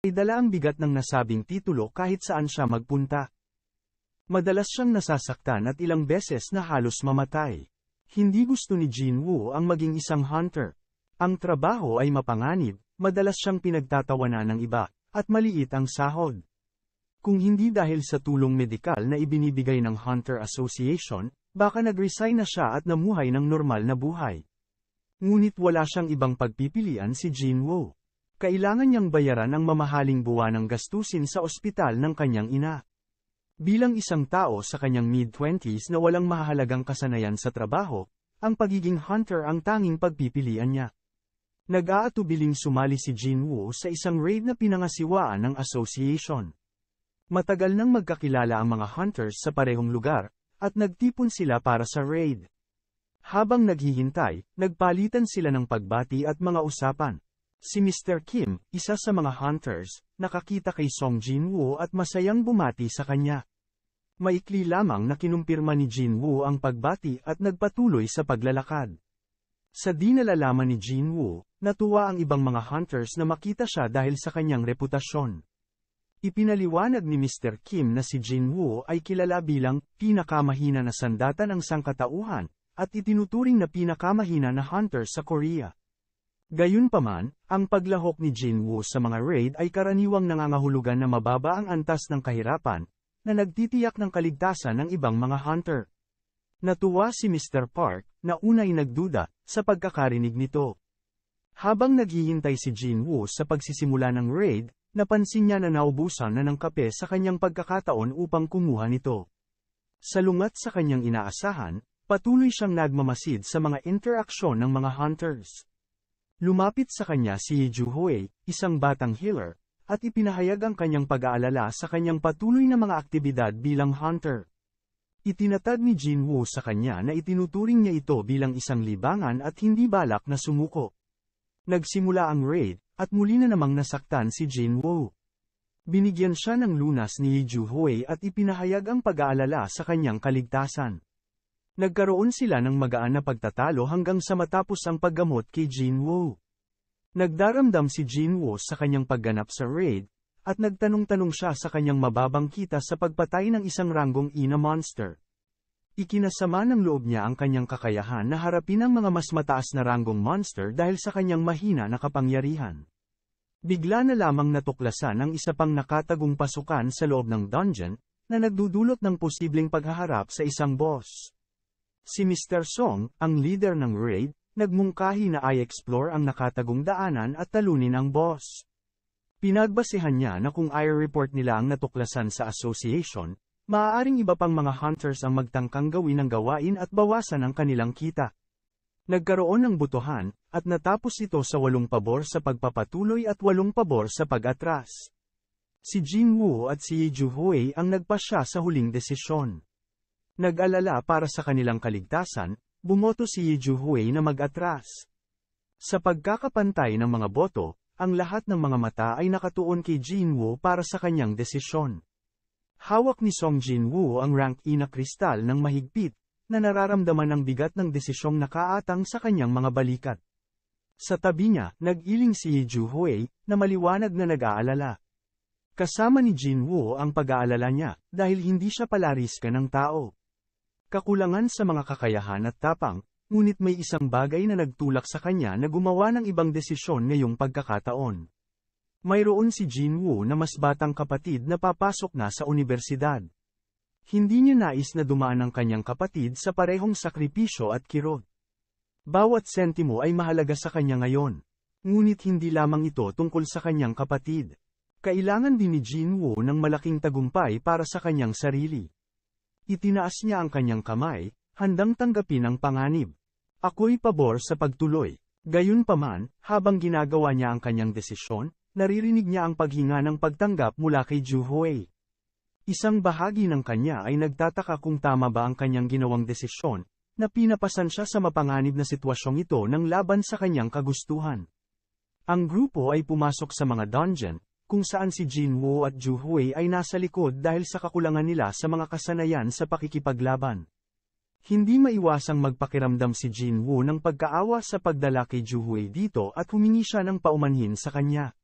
ay dala ang bigat ng nasabing titulo kahit saan siya magpunta. Madalas siyang nasasaktan at ilang beses na halos mamatay. Hindi gusto ni Jinwoo ang maging isang hunter. Ang trabaho ay mapanganib, madalas siyang pinagtatawanan ng iba, at maliit ang sahod. Kung hindi dahil sa tulong medikal na ibinibigay ng Hunter Association, baka nag-resign na siya at namuhay ng normal na buhay. Ngunit wala siyang ibang pagpipilian si Jinwoo. Kailangan niyang bayaran ang mamahaling buwanang gastusin sa ospital ng kanyang ina. Bilang isang tao sa kanyang mid-20s na walang mahalagang kasanayan sa trabaho, ang pagiging hunter ang tanging pagpipilian niya. Nag-aatubiling sumali si Jinwoo sa isang raid na pinangasiwaan ng association. Matagal nang magkakilala ang mga hunters sa parehong lugar, at nagtipon sila para sa raid. Habang naghihintay, nagpalitan sila ng pagbati at mga usapan. Si Mr. Kim, isa sa mga hunters, nakakita kay Song Jinwoo at masayang bumati sa kanya. Maikli lamang na kinumpirma ni Jinwoo ang pagbati at nagpatuloy sa paglalakad. Sa di nalalaman ni Jinwoo, natuwa ang ibang mga hunters na makita siya dahil sa kanyang reputasyon. Ipinaliwanag ni Mr. Kim na si Jinwoo ay kilala bilang pinakamahina na sandata ng sangkatauhan, at itinuturing na pinakamahina na hunter sa Korea. Gayunpaman, ang paglahok ni Jinwoo sa mga raid ay karaniwang nangangahulugan na mababa ang antas ng kahirapan, na nagtitiyak ng kaligtasan ng ibang mga hunter. Natuwa si Mr. Park, na unay nagduda, sa pagkakarinig nito. Habang naghihintay si Jinwoo sa pagsisimula ng raid, napansin niya na naubusan na ng kape sa kanyang pagkakataon upang kumuha nito. Salungat sa kanyang inaasahan, patuloy siyang nagmamasid sa mga interaksyon ng mga hunters. Lumapit sa kanya si Lee Joo-hye, isang batang healer, at ipinahayag ang kanyang pag-aalala sa kanyang patuloy na mga aktibidad bilang hunter. Itinatag ni Jinwoo sa kanya na itinuturing niya ito bilang isang libangan at hindi balak na sumuko. Nagsimula ang raid, at muli na namang nasaktan si Jinwoo. Binigyan siya ng lunas ni Lee Joo-hye at ipinahayag ang pag-aalala sa kanyang kaligtasan. Nagkaroon sila ng magaan na pagtatalo hanggang sa matapos ang paggamot kay Jinwoo. Nagdaramdam si Jinwoo sa kanyang pagganap sa raid, at nagtanong-tanong siya sa kanyang mababang kita sa pagpatay ng isang ranggong ina monster. Ikinasama ng loob niya ang kanyang kakayahan na harapin ang mga mas mataas na ranggong monster dahil sa kanyang mahina na kapangyarihan. Bigla na lamang natuklasan ang isa pang nakatagong pasukan sa loob ng dungeon, na nagdudulot ng posibleng paghaharap sa isang boss. Si Mr. Song, ang leader ng raid, nagmungkahi na i-explore ang nakatagong daanan at talunin ang boss. Pinagbasehan niya na kung i-report nila ang natuklasan sa association, maaaring iba pang mga hunters ang magtangkang gawin ang gawain at bawasan ang kanilang kita. Nagkaroon ng butuhan, at natapos ito sa 8 pabor sa pagpapatuloy at 8 pabor sa pag-atras. Si Jinwoo at si Lee Joo-hye ang nagpasya sa huling desisyon. Nag-alala para sa kanilang kaligtasan, bumoto si Lee Joo-hye na mag-atras. Sa pagkakapantay ng mga boto, ang lahat ng mga mata ay nakatuon kay Jinwoo para sa kanyang desisyon. Hawak ni Song Jinwoo ang rank E na kristal ng mahigpit, na nararamdaman ang bigat ng desisyong nakaatang sa kanyang mga balikat. Sa tabi niya, nag-iling si Lee Joo-hye, na maliwanag na nag-aalala. Kasama ni Jinwoo ang pag-aalala niya, dahil hindi siya palariska ng tao. Kakulangan sa mga kakayahan at tapang, ngunit may isang bagay na nagtulak sa kanya na gumawa ng ibang desisyon ngayong pagkakataon. Mayroon si Jinwoo na mas batang kapatid na papasok na sa unibersidad. Hindi niya nais na dumaan ang kanyang kapatid sa parehong sakripisyo at kirot. Bawat sentimo ay mahalaga sa kanya ngayon. Ngunit hindi lamang ito tungkol sa kanyang kapatid. Kailangan din ni Jinwoo ng malaking tagumpay para sa kanyang sarili. Itinaas niya ang kanyang kamay, handang tanggapin ang panganib. Ako'y pabor sa pagtuloy. Gayunpaman, habang ginagawa niya ang kanyang desisyon, naririnig niya ang paghinga ng pagtanggap mula kay Joo-hye. Isang bahagi ng kanya ay nagtataka kung tama ba ang kanyang ginawang desisyon, na pinapasan siya sa mapanganib na sitwasyong ito ng laban sa kanyang kagustuhan. Ang grupo ay pumasok sa mga dungeon, kung saan si Jinwoo at Joo-hye ay nasa likod dahil sa kakulangan nila sa mga kasanayan sa pakikipaglaban. Hindi maiwasang magpakiramdam si Jinwoo ng pagkaawa sa pagdala kay Joo-hye dito at humingi siya ng paumanhin sa kanya.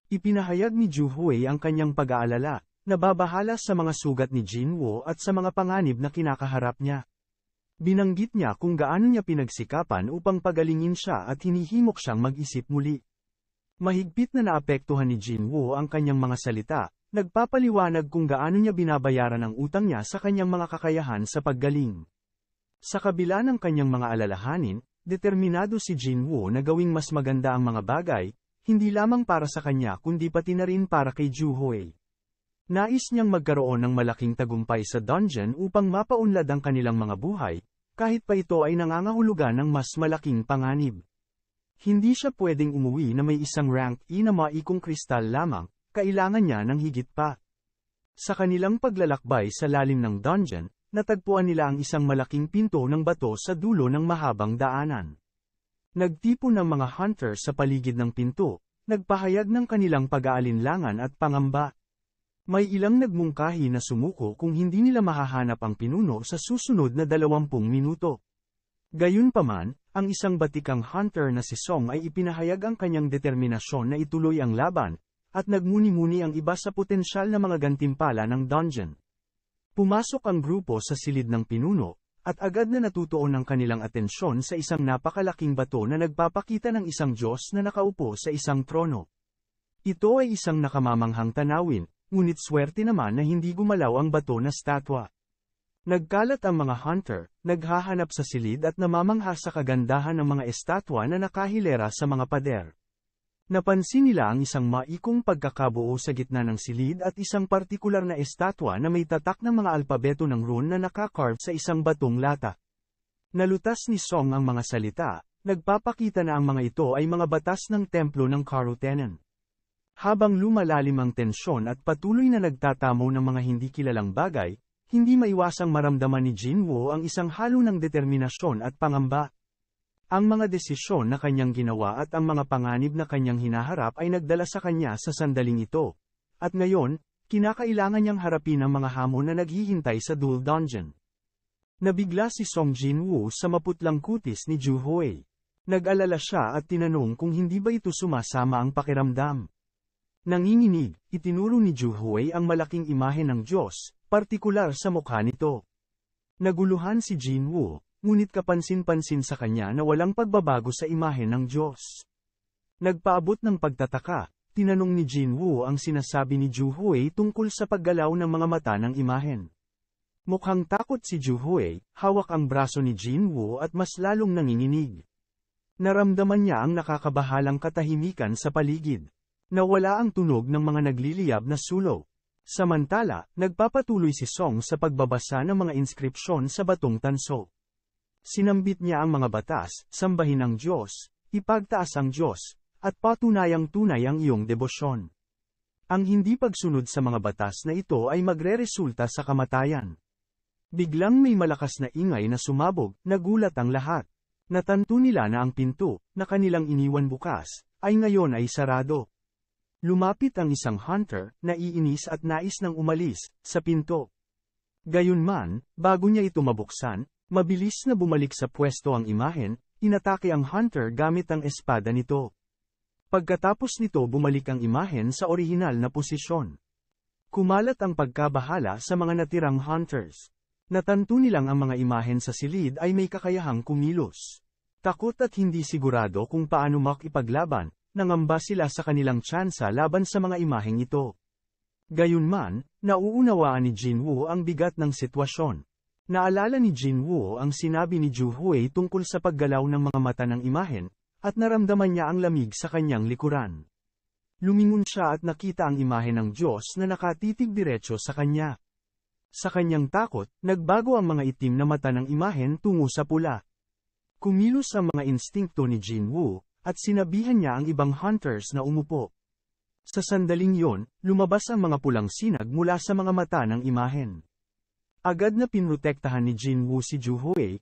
Ipinahayag ni Ju Hui ang kanyang pag-aalala, nababahala sa mga sugat ni Jinwoo at sa mga panganib na kinakaharap niya. Binanggit niya kung gaano niya pinagsikapan upang pagalingin siya at hinihimok siyang mag-isip muli. Mahigpit na naapektuhan ni Jinwoo ang kanyang mga salita, nagpapaliwanag kung gaano niya binabayaran ang utang niya sa kanyang mga kakayahan sa paggaling. Sa kabila ng kanyang mga alalahanin, determinado si Jinwoo na gawing mas maganda ang mga bagay, hindi lamang para sa kanya kundi pati na rin para kay Ju Hui. Nais niyang magkaroon ng malaking tagumpay sa dungeon upang mapaunlad ang kanilang mga buhay, kahit pa ito ay nangangahulugan ng mas malaking panganib. Hindi siya pwedeng umuwi na may isang rank E na maikong kristal lamang, kailangan niya ng higit pa. Sa kanilang paglalakbay sa lalim ng dungeon, natagpuan nila ang isang malaking pinto ng bato sa dulo ng mahabang daanan. Nagtipon ng mga hunter sa paligid ng pinto, nagpahayag ng kanilang pag-aalinlangan at pangamba. May ilang nagmungkahi na sumuko kung hindi nila mahahanap ang pinuno sa susunod na 20 minuto. Gayunpaman, ang isang batikang hunter na si Song ay ipinahayag ang kanyang determinasyon na ituloy ang laban, at nagmuni-muni ang iba sa potensyal na mga gantimpala ng dungeon. Pumasok ang grupo sa silid ng pinuno, at agad na natutuon ang kanilang atensyon sa isang napakalaking bato na nagpapakita ng isang Diyos na nakaupo sa isang trono. Ito ay isang nakamamanghang tanawin, ngunit swerte naman na hindi gumalaw ang bato na statwa. Nagkalat ang mga hunter, naghahanap sa silid at namamangha sa kagandahan ng mga estatwa na nakahilera sa mga pader. Napansin nila ang isang maikong pagkakabuo sa gitna ng silid at isang partikular na estatwa na may tatak ng mga alpabeto ng rune na nakakarve sa isang batong lata. Nalutas ni Song ang mga salita, nagpapakita na ang mga ito ay mga batas ng templo ng Karutenen. Habang lumalalim ang tensyon at patuloy na nagtatamo ng mga hindi kilalang bagay, hindi maiwasang maramdaman ni Jinwoo ang isang halo ng determinasyon at pangamba. Ang mga desisyon na kanyang ginawa at ang mga panganib na kanyang hinaharap ay nagdala sa kanya sa sandaling ito. At ngayon, kinakailangan niyang harapin ang mga hamon na naghihintay sa Dual Dungeon. Nabigla si Song Jinwoo sa maputlang kutis ni Ju Hui. Nag-alala siya at tinanong kung hindi ba ito sumasama ang pakiramdam. Nanginginig, itinuro ni Ju Hui ang malaking imahe ng Diyos, partikular sa mukha nito. Naguluhan si Jinwoo, ngunit kapansin-pansin sa kanya na walang pagbabago sa imahe ng Diyos. Nagpaabot ng pagtataka, tinanong ni Jinwoo ang sinasabi ni Ju Hui tungkol sa paggalaw ng mga mata ng imahen. Mukhang takot si Ju Hui, hawak ang braso ni Jinwoo at mas lalong nanginginig. Naramdaman niya ang nakakabahalang katahimikan sa paligid. Nawala ang tunog ng mga nagliliyab na sulok. Samantala, nagpapatuloy si Song sa pagbabasa ng mga inskripsyon sa batong tanso. Sinambit niya ang mga batas, sambahin ang Diyos, ipagtaas ang Diyos, at patunayang tunay ang iyong debosyon. Ang hindi pagsunod sa mga batas na ito ay magreresulta sa kamatayan. Biglang may malakas na ingay na sumabog, nagulat ang lahat. Natanto nila na ang pinto, na kanilang iniwan bukas, ay ngayon ay sarado. Lumapit ang isang hunter, naiinis at nais nang umalis, sa pinto. Gayunman, bago niya ito mabuksan, mabilis na bumalik sa pwesto ang imahen, inatake ang hunter gamit ang espada nito. Pagkatapos nito bumalik ang imahen sa orihinal na posisyon. Kumalat ang pagkabahala sa mga natirang hunters. Natanto nilang ang mga imahen sa silid ay may kakayahang kumilos. Takot at hindi sigurado kung paano makipaglaban, nangamba sila sa kanilang tsansa laban sa mga imaheng ito. Gayunman, nauunawaan ni Jinwoo ang bigat ng sitwasyon. Naalala ni Jinwoo ang sinabi ni Ju Hui tungkol sa paggalaw ng mga mata ng imahen, at naramdaman niya ang lamig sa kanyang likuran. Lumingon siya at nakita ang imahe ng Diyos na nakatitig diretso sa kanya. Sa kanyang takot, nagbago ang mga itim na mata ng imahen tungo sa pula. Kumilos ang mga instinkto ni Jinwoo, at sinabihan niya ang ibang hunters na umupo. Sa sandaling yon, lumabas ang mga pulang sinag mula sa mga mata ng imahen. Agad na pinrotektahan ni Jinwoo si Ju Hui.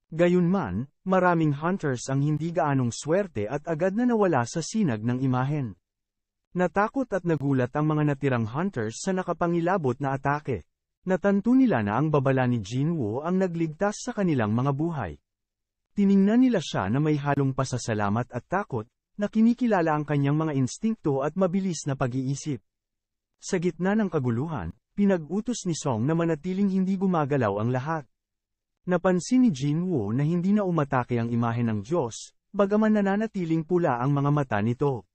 Gayunman, maraming hunters ang hindi gaanong swerte at agad na nawala sa sinag ng imahen. Natakot at nagulat ang mga natirang hunters sa nakapangilabot na atake. Natanto nila na ang babala ni Jinwoo ang nagligtas sa kanilang mga buhay. Tiningnan nila siya na may halong pasasalamat at takot, na kinikilala ang kanyang mga instinkto at mabilis na pag-iisip. Sa gitna ng kaguluhan, pinag-utos ni Song na manatiling hindi gumagalaw ang lahat. Napansin ni Jinwoo na hindi na umatake ang imahe ng Diyos, bagaman nananatiling pula ang mga mata nito.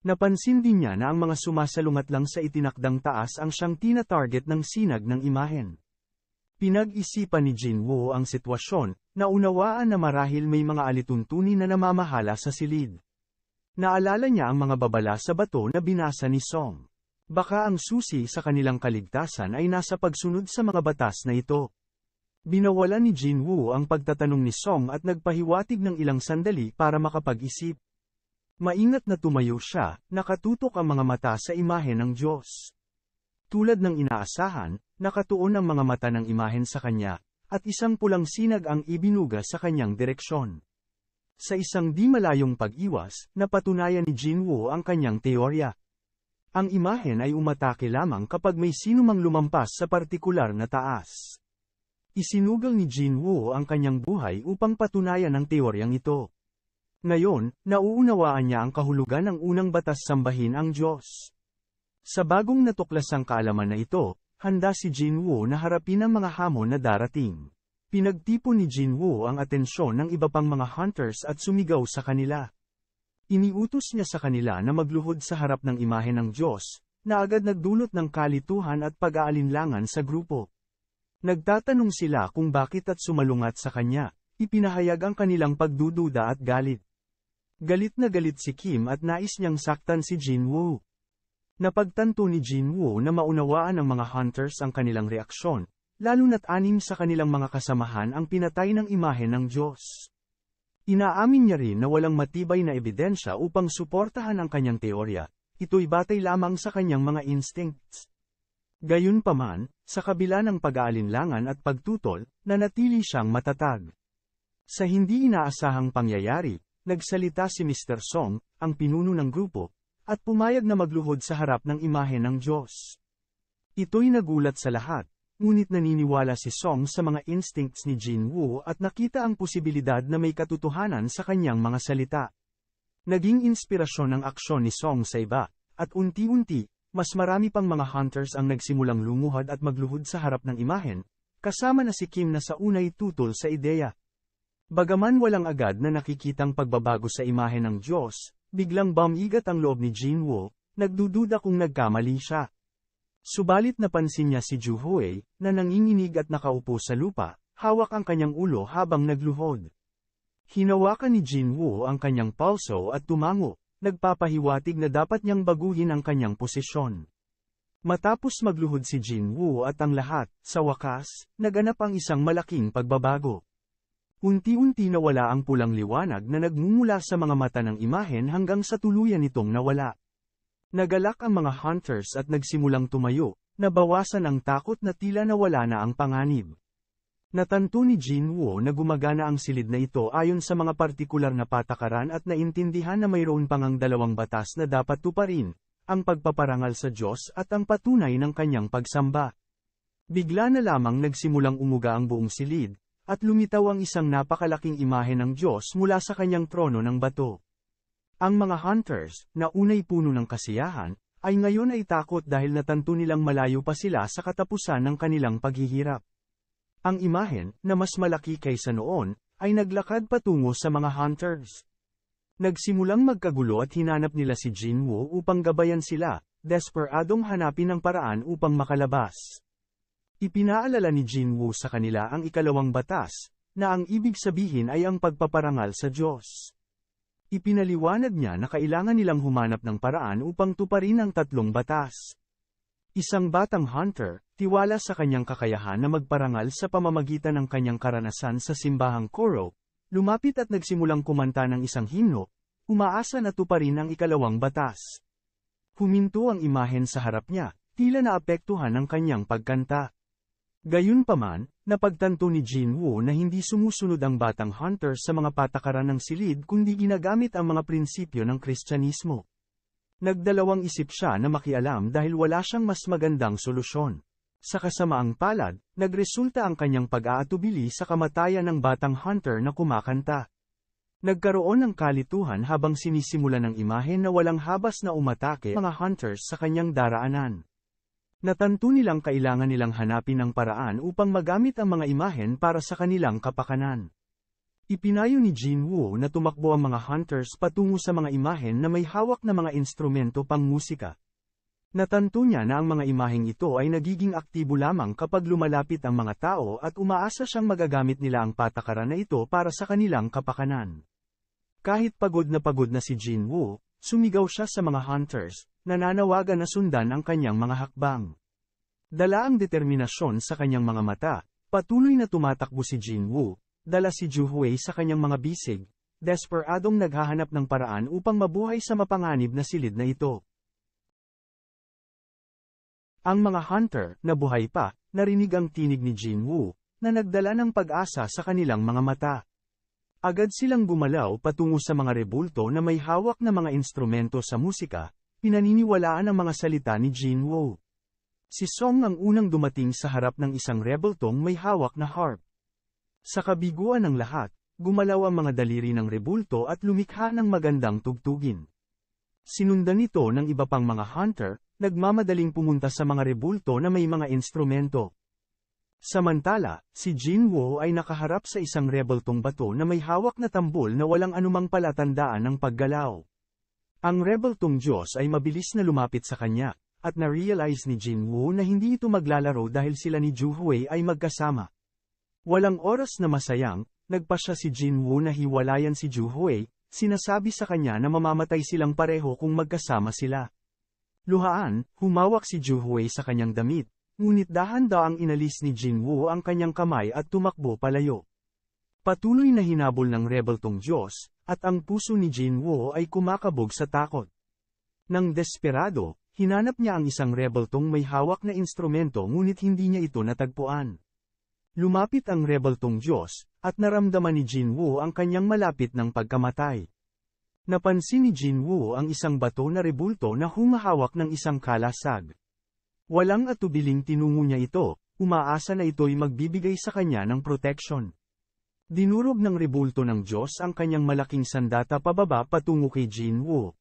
Napansin din niya na ang mga sumasalungat lang sa itinakdang taas ang siyang tina-target ng sinag ng imahen. Pinag-isipan ni Jinwoo ang sitwasyon, naunawaan na marahil may mga alituntunin na namamahala sa silid. Naalala niya ang mga babala sa bato na binasa ni Song. Baka ang susi sa kanilang kaligtasan ay nasa pagsunod sa mga batas na ito. Binawalan ni Jinwoo ang pagtatanong ni Song at nagpahiwatig ng ilang sandali para makapag-isip. Maingat na tumayo siya, nakatutok ang mga mata sa imahe ng Diyos. Tulad ng inaasahan, nakatuon ang mga mata ng imahen sa kanya, at isang pulang sinag ang ibinuga sa kanyang direksyon. Sa isang di malayong pag-iwas, napatunayan ni Jinwoo ang kanyang teorya. Ang imahen ay umatake lamang kapag may sinumang lumampas sa partikular na taas. Isinugal ni Jinwoo ang kanyang buhay upang patunayan ang teoryang ito. Ngayon, nauunawaan niya ang kahulugan ng unang batas sambahin ang Diyos. Sa bagong natuklasang kaalaman na ito, handa si Jinwoo na harapin ang mga hamon na darating. Pinagtipon ni Jinwoo ang atensyon ng iba pang mga hunters at sumigaw sa kanila. Iniutos niya sa kanila na magluhod sa harap ng imahe ng Diyos, na agad nagdulot ng kalituhan at pag-aalinlangan sa grupo. Nagtatanong sila kung bakit at sumalungat sa kanya, ipinahayag ang kanilang pagdududa at galit. Galit na galit si Kim at nais niyang saktan si Jinwoo. Napagtanto ni Jinwoo na maunawaan ng mga hunters ang kanilang reaksyon, lalo na't 6 sa kanilang mga kasamahan ang pinatay ng imahe ng Diyos. Inaamin niya rin na walang matibay na ebidensya upang suportahan ang kanyang teorya, ito'y batay lamang sa kanyang mga instincts. Gayunpaman, sa kabila ng pag-aalinlangan at pagtutol, nanatili siyang matatag. Sa hindi inaasahang pangyayari, nagsalita si Mr. Song, ang pinuno ng grupo, at pumayag na magluhod sa harap ng imahe ng Diyos. Ito'y nagulat sa lahat, ngunit naniniwala si Song sa mga instincts ni Jinwoo at nakita ang posibilidad na may katotohanan sa kanyang mga salita. Naging inspirasyon ang aksyon ni Song sa iba, at unti-unti, mas marami pang mga hunters ang nagsimulang lumuhod at magluhod sa harap ng imahen, kasama na si Kim na sa unay tutol sa ideya. Bagaman walang agad na nakikitang pagbabago sa imahe ng Diyos, biglang bumigat ang loob ni Jinwoo, nagdududa kung nagkamali siya. Subalit napansin niya si Ju Hui, na nanginginig at nakaupo sa lupa, hawak ang kanyang ulo habang nagluhod. Hinawakan ni Jinwoo ang kanyang pulso at tumango, nagpapahiwatig na dapat niyang baguhin ang kanyang posisyon. Matapos magluhod si Jinwoo at ang lahat, sa wakas, naganap ang isang malaking pagbabago. Unti-unti nawala ang pulang liwanag na nagmumula sa mga mata ng imahen hanggang sa tuluyan itong nawala. Nagalak ang mga hunters at nagsimulang tumayo, nabawasan ang takot na tila nawala na ang panganib. Natanto ni Jinwoo na gumagana ang silid na ito ayon sa mga partikular na patakaran at naintindihan na mayroon pang ang 2 batas na dapat tuparin, ang pagpaparangal sa Diyos at ang patunay ng kanyang pagsamba. Bigla na lamang nagsimulang umuga ang buong silid, at lumitaw ang isang napakalaking imahe ng Diyos mula sa kanyang trono ng bato. Ang mga hunters, na unay puno ng kasiyahan, ay ngayon ay takot dahil natanto nilang malayo pa sila sa katapusan ng kanilang paghihirap. Ang imahen, na mas malaki kaysa noon, ay naglakad patungo sa mga hunters. Nagsimulang magkagulo at hinanap nila si Jinwoo upang gabayan sila, desperadong hanapin ang paraan upang makalabas. Ipinaalala ni Jinwoo sa kanila ang 2 batas, na ang ibig sabihin ay ang pagpaparangal sa Diyos. Ipinaliwanag niya na kailangan nilang humanap ng paraan upang tuparin ang 3 batas. Isang batang hunter, tiwala sa kanyang kakayahan na magparangal sa pamamagitan ng kanyang karanasan sa simbahang Koro, lumapit at nagsimulang kumanta ng isang himno, umaasa na tuparin ang 2 batas. Huminto ang imahen sa harap niya, tila naapektuhan ang kanyang pagkanta. Gayunpaman, napagtanto ni Jinwoo na hindi sumusunod ang batang hunter sa mga patakaran ng silid kundi ginagamit ang mga prinsipyo ng Kristyanismo. Nagdalawang isip siya na makialam dahil wala siyang mas magandang solusyon. Sa kasamaang palad, nagresulta ang kanyang pag-aatubili sa kamatayan ng batang hunter na kumakanta. Nagkaroon ng kalituhan habang sinisimula ng imahe na walang habas na umatake mga hunters sa kanyang daraanan. Natanto nilang kailangan nilang hanapin ang paraan upang magamit ang mga imahen para sa kanilang kapakanan. Ipinayo ni Jinwoo na tumakbo ang mga hunters patungo sa mga imahen na may hawak na mga instrumento pang musika. Natanto niya na ang mga imaheng ito ay nagiging aktibo lamang kapag lumalapit ang mga tao at umaasa siyang magagamit nila ang patakaran na ito para sa kanilang kapakanan. Kahit pagod na si Jinwoo, sumigaw siya sa mga hunters, nananawagan na sundan ang kanyang mga hakbang. Dala ang determinasyon sa kanyang mga mata, patuloy na tumatakbo si Jinwoo, dala si Juhui sa kanyang mga bisig, desperadong naghahanap ng paraan upang mabuhay sa mapanganib na silid na ito. Ang mga hunter, na buhay pa, narinig ang tinig ni Jinwoo, na nagdala ng pag-asa sa kanilang mga mata. Agad silang gumalaw patungo sa mga rebulto na may hawak na mga instrumento sa musika, pinaniniwalaan ang mga salita ni Jinwoo. Si Song ang unang dumating sa harap ng isang rebultong may hawak na harp. Sa kabiguan ng lahat, gumalaw ang mga daliri ng rebulto at lumikha ng magandang tugtugin. Sinundan nito ng iba pang mga hunter, nagmamadaling pumunta sa mga rebulto na may mga instrumento. Samantala, si Jinwoo ay nakaharap sa isang rebultong bato na may hawak na tambol na walang anumang palatandaan ng paggalaw. Ang rebultong Diyos ay mabilis na lumapit sa kanya, at na-realize ni Jinwoo na hindi ito maglalaro dahil sila ni Juhui ay magkasama. Walang oras na masayang, nagpasya si Jinwoo na hiwalayan si Juhui, sinasabi sa kanya na mamamatay silang pareho kung magkasama sila. Luhaan, humawak si Juhui sa kanyang damit, ngunit dahan-daang inalis ni Jinwoo ang kanyang kamay at tumakbo palayo. Patuloy na hinabol ng rebeltong Diyos, at ang puso ni Jinwoo ay kumakabog sa takot. Nang desperado, hinanap niya ang isang rebeltong may hawak na instrumento ngunit hindi niya ito natagpuan. Lumapit ang rebeltong Diyos, at naramdaman ni Jinwoo ang kanyang malapit ng pagkamatay. Napansin ni Jinwoo ang isang bato na rebulto na humahawak ng isang kalasag. Walang atubiling tinungo niya ito, umaasa na ito'y magbibigay sa kanya ng proteksyon. Dinurog ng rebulto ng Diyos ang kanyang malaking sandata pababa patungo kay Jinwoo.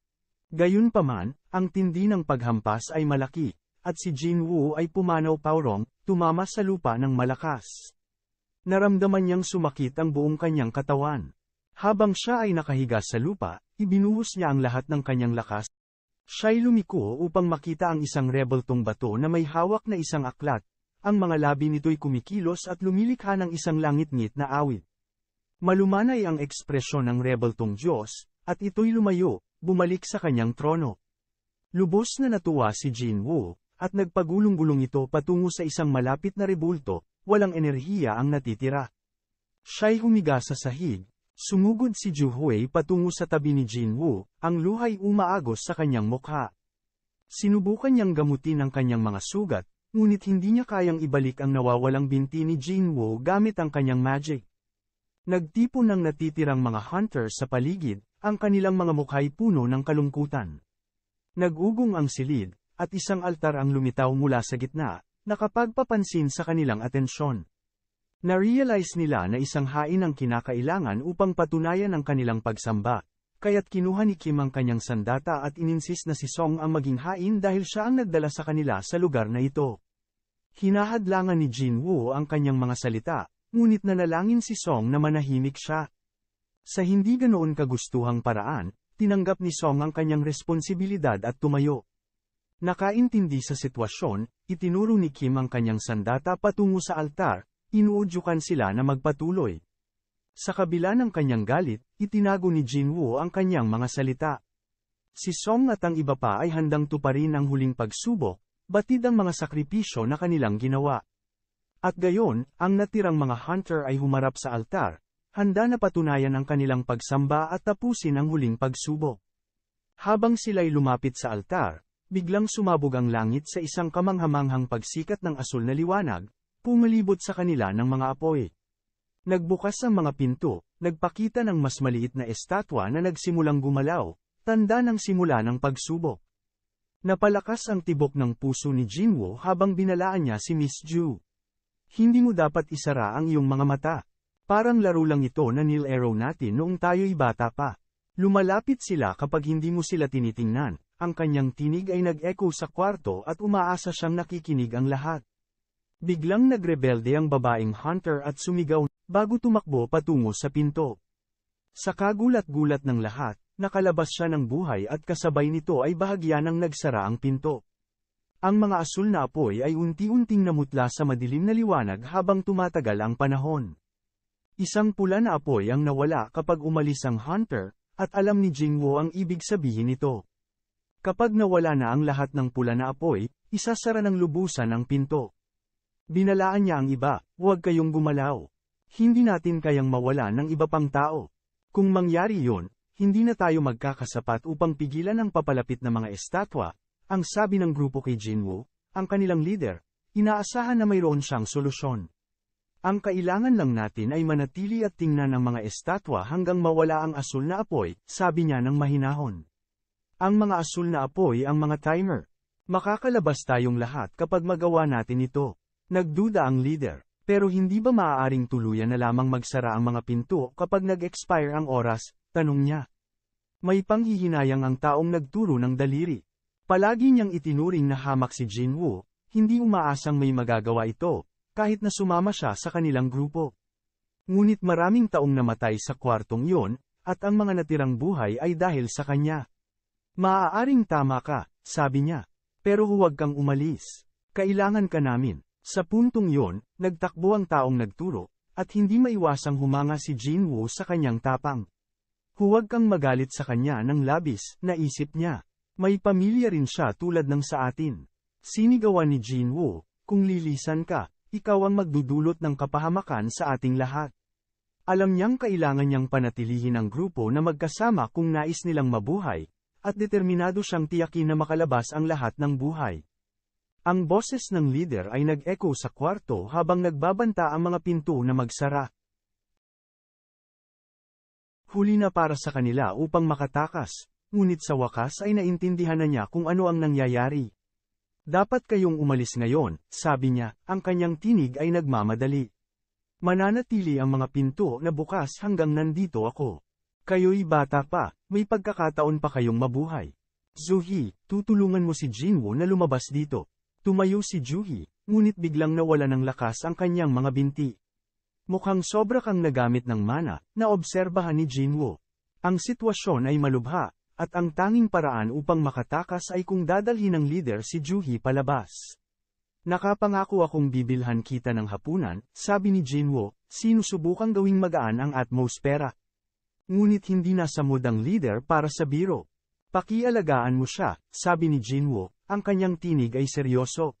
Gayunpaman, ang tindi ng paghampas ay malaki, at si Jinwoo ay pumanaw-pawrong, tumama sa lupa ng malakas. Naramdaman niyang sumakit ang buong kanyang katawan. Habang siya ay nakahiga sa lupa, ibinuhos niya ang lahat ng kanyang lakas. Siya'y lumiko upang makita ang isang rebultong bato na may hawak na isang aklat. Ang mga labi nito'y kumikilos at lumilikha ng isang langit-ngit na awit. Malumanay ang ekspresyon ng rebultong Diyos, at ito'y lumayo, bumalik sa kanyang trono. Lubos na natuwa si Jinwoo, at nagpagulong-gulong ito patungo sa isang malapit na rebulto, walang enerhiya ang natitira. Siya'y humiga sa sahig. Sumugod si Juhui patungo sa tabi ni Jinwoo, ang luhay umaagos sa kanyang mukha. Sinubukan niyang gamutin ang kanyang mga sugat, ngunit hindi niya kayang ibalik ang nawawalang binti ni Jinwoo gamit ang kanyang magic. Nagtipon ng natitirang mga hunter sa paligid, ang kanilang mga mukha'y puno ng kalungkutan. Nag-ugong ang silid, at isang altar ang lumitaw mula sa gitna, nakapagpapansin sa kanilang atensyon. Na-realize nila na isang hain ang kinakailangan upang patunayan ang kanilang pagsamba, kaya't kinuha ni Kim ang kanyang sandata at ininsist na si Song ang maging hain dahil siya ang nagdala sa kanila sa lugar na ito. Hinahadlangan ni Jinwoo ang kanyang mga salita, ngunit nanalangin si Song na manahimik siya. Sa hindi ganoon kagustuhang paraan, tinanggap ni Song ang kanyang responsibilidad at tumayo. Nakaintindi sa sitwasyon, itinuro ni Kim ang kanyang sandata patungo sa altar. Inuudyukan sila na magpatuloy. Sa kabila ng kanyang galit, itinago ni Jinwoo ang kanyang mga salita. Si Song at ang iba pa ay handang tuparin ang huling pagsubok, batid ang mga sakripisyo na kanilang ginawa. At gayon, ang natirang mga hunter ay humarap sa altar, handa na patunayan ang kanilang pagsamba at tapusin ang huling pagsubok. Habang sila'y lumapit sa altar, biglang sumabog ang langit sa isang kamanghamanghang pagsikat ng asul na liwanag, pumalibot sa kanila ng mga apoy. Nagbukas ang mga pinto, nagpakita ng mas maliit na estatwa na nagsimulang gumalaw, tanda ng simula ng pagsubok. Napalakas ang tibok ng puso ni Jinwoo habang binalaan niya si Miss Ju. Hindi mo dapat isara ang iyong mga mata. Parang laro lang ito na nilaro natin noong tayo'y bata pa. Lumalapit sila kapag hindi mo sila tinitingnan. Ang kanyang tinig ay nag-echo sa kwarto at umaasa siyang nakikinig ang lahat. Biglang nagrebelde ang babaeng hunter at sumigaw, bago tumakbo patungo sa pinto. Sa kagulat-gulat ng lahat, nakalabas siya ng buhay at kasabay nito ay bahagya ng nagsara ang pinto. Ang mga asul na apoy ay unti-unting namutla sa madilim na liwanag habang tumatagal ang panahon. Isang pula na apoy ang nawala kapag umalis ang hunter, at alam ni Jingwo ang ibig sabihin nito. Kapag nawala na ang lahat ng pula na apoy, isasara ng lubusan ang pinto. Binalaan niya ang iba, huwag kayong gumalaw. Hindi natin kayang mawala ng iba pang tao. Kung mangyari yun, hindi na tayo magkakasapat upang pigilan ang papalapit na mga estatwa, ang sabi ng grupo kay Jinwoo, ang kanilang leader, inaasahan na mayroon siyang solusyon. Ang kailangan lang natin ay manatili at tingnan ang mga estatwa hanggang mawala ang asul na apoy, sabi niya ng mahinahon. Ang mga asul na apoy ang mga timer. Makakalabas tayong lahat kapag magawa natin ito. Nagduda ang leader, pero hindi ba maaaring tuluyan na lamang magsara ang mga pinto kapag nag-expire ang oras, tanong niya. May panghihinayang ang taong nagturo ng daliri. Palagi niyang itinuring na hamak si Jinwoo, hindi umaasang may magagawa ito, kahit na sumama siya sa kanilang grupo. Ngunit maraming taong namatay sa kwartong yon, at ang mga natirang buhay ay dahil sa kanya. Maaaring tama ka, sabi niya. Pero huwag kang umalis. Kailangan ka namin. Sa puntong yon, nagtakbo ang taong nagturo, at hindi maiwasang humanga si Jinwoo sa kanyang tapang. Huwag kang magalit sa kanya ng labis, naisip niya. May pamilya rin siya tulad ng sa atin. Sinigawan ni Jinwoo, kung lilisan ka, ikaw ang magdudulot ng kapahamakan sa ating lahat. Alam niyang kailangan niyang panatilihin ang grupo na magkasama kung nais nilang mabuhay, at determinado siyang tiyakin na makalabas ang lahat ng buhay. Ang boses ng leader ay nag-echo sa kwarto habang nagbabanta ang mga pinto na magsara. Huli na para sa kanila upang makatakas, ngunit sa wakas ay naintindihan na niya kung ano ang nangyayari. Dapat kayong umalis ngayon, sabi niya, ang kanyang tinig ay nagmamadali. Mananatili ang mga pinto na bukas hanggang nandito ako. Kayo'y bata pa, may pagkakataon pa kayong mabuhay. Zuhi, tutulungan mo si Jinwoo na lumabas dito. Tumayo si Juhi, ngunit biglang nawala ng lakas ang kanyang mga binti. Mukhang sobra kang nagamit ng mana, naobserbahan ni Jinwoo. Ang sitwasyon ay malubha, at ang tanging paraan upang makatakas ay kung dadalhin ng leader si Juhi palabas. Nakapangako akong bibilhan kita ng hapunan, sabi ni Jinwoo, sinusubukang gawing magaan ang atmosfera. Ngunit hindi nasa mood ang leader para sa biro. Pakialagaan mo siya, sabi ni Jinwoo, ang kanyang tinig ay seryoso.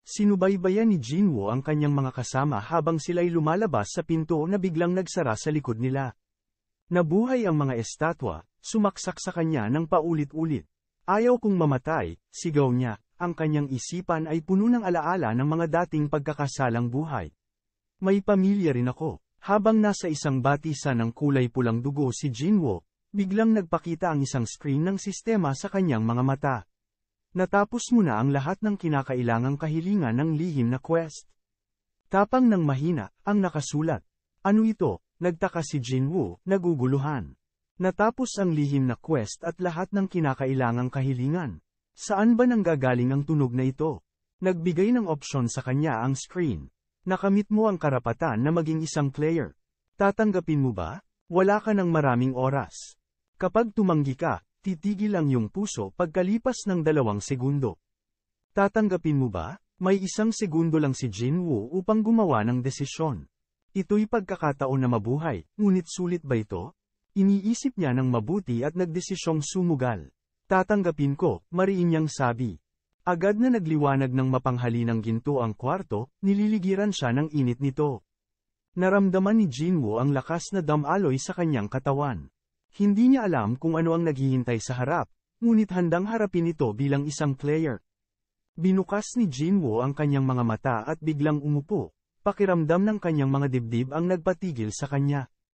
Sinubaybayan ni Jinwoo ang kanyang mga kasama habang sila'y lumalabas sa pinto na biglang nagsara sa likod nila. Nabuhay ang mga estatwa, sumaksak sa kanya ng paulit-ulit. Ayaw kong mamatay, sigaw niya, ang kanyang isipan ay puno ng alaala ng mga dating pagkakasalang buhay. May pamilya rin ako. Habang nasa isang batisan ng kulay pulang dugo si Jinwoo, biglang nagpakita ang isang screen ng sistema sa kanyang mga mata. Natapos mo na ang lahat ng kinakailangang kahilingan ng lihim na quest. Tapang ng mahina, ang nakasulat. Ano ito? Nagtaka si Jinwoo, naguguluhan. Natapos ang lihim na quest at lahat ng kinakailangang kahilingan. Saan ba nanggagaling ang tunog na ito? Nagbigay ng opsyon sa kanya ang screen. Nakamit mo ang karapatan na maging isang player. Tatanggapin mo ba? Wala ka ng maraming oras. Kapag tumanggi ka, titigil ang iyong puso pagkalipas ng 2 segundo. Tatanggapin mo ba? May 1 segundo lang si Jinwoo upang gumawa ng desisyon. Ito'y pagkakataon na mabuhay, ngunit sulit ba ito? Iniisip niya ng mabuti at nagdesisyong sumugal. Tatanggapin ko, mariin niyang sabi. Agad na nagliwanag ng mapanghalinang ginto ang kwarto, nililigiran siya ng init nito. Naramdaman ni Jinwoo ang lakas na damaloy sa kanyang katawan. Hindi niya alam kung ano ang naghihintay sa harap, ngunit handang harapin ito bilang isang player. Binukas ni Jinwoo ang kanyang mga mata at biglang umupo, pakiramdam ng kanyang mga dibdib ang nagpatigil sa kanya.